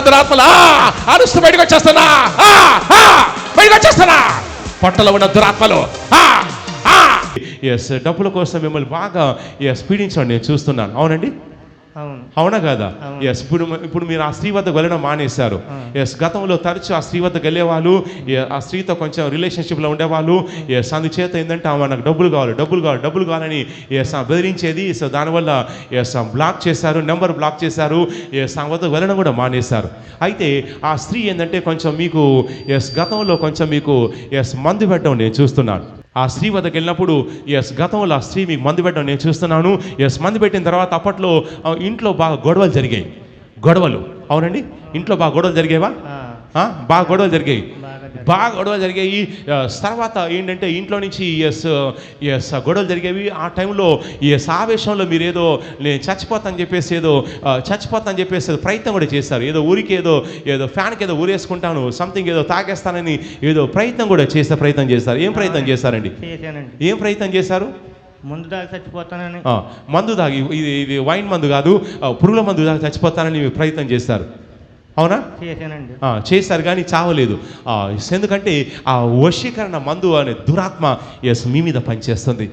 దురాత్మలా అరుస్తూ బయటకు వచ్చేస్తున్నా, బయటకు వచ్చేస్తున్నా. పొట్టలో ఉన్న దురాత్మలు ఎస్ డబ్బుల కోసం మిమ్మల్ని బాగా పీడించండి నేను చూస్తున్నాను. అవునండి, అవునా కదా? ఎస్ ఇప్పుడు మీరు ఆ స్త్రీ వద్దకు వెళ్ళడం మానేశారు. ఎస్ గతంలో తరచు ఆ స్త్రీ వద్దకు వెళ్ళేవాళ్ళు, ఆ స్త్రీతో కొంచెం రిలేషన్షిప్లో ఉండేవాళ్ళు. ఎస్ అందుచేత ఏంటంటే ఆమె నాకు డబ్బులు కావాలని ఎస్ బెదిరించేది. సో దానివల్ల ఎస్ బ్లాక్ చేశారు, నెంబర్ బ్లాక్ చేశారు. ఎస్ ఆ వద్దకు వెళ్ళడం కూడా మానేశారు. అయితే ఆ స్త్రీ ఏంటంటే కొంచెం మీకు ఎస్ గతంలో కొంచెం మీకు ఎస్ మందు పెట్టడం నేను చూస్తున్నాను. ఆ స్త్రీ వద్దకు వెళ్ళినప్పుడు ఎస్ గతంలో ఆ స్త్రీ మీకు మందు పెట్టడం నేను చూస్తున్నాను. ఎస్ మందు పెట్టిన తర్వాత అప్పట్లో ఇంట్లో బాగా గొడవలు జరిగాయి. అవునండి, ఇంట్లో బాగా గొడవలు జరిగేవా? బాగా గొడవలు జరిగాయి. తర్వాత ఏంటంటే ఇంట్లో నుంచి ఎస్ గొడవలు జరిగేవి. ఆ టైంలో ఎస్ ఆవేశంలో మీరు ఏదో నేను చచ్చిపోతాను చెప్పేసి ఏదో ప్రయత్నం కూడా చేస్తారు. ఏదో ఊరికి ఏదో ఫ్యాన్కి ఏదో ఊరేసుకుంటాను, సంథింగ్ ఏదో తాగేస్తానని ఏదో ప్రయత్నం చేస్తారు. ఏం ప్రయత్నం చేస్తారండి? ఏం ప్రయత్నం చేశారు? మందు తాగి చచ్చిపోతానని. మందు తాగి, ఇది వైన్ మందు కాదు, పురుగుల మందు తాగి చచ్చిపోతానని ప్రయత్నం చేస్తారు. అవునా? చేశారు కానీ చావలేదు. ఎందుకంటే ఆ వశీకరణ మందు అనే దురాత్మ ఎస్ మీ మీద పనిచేస్తుంది.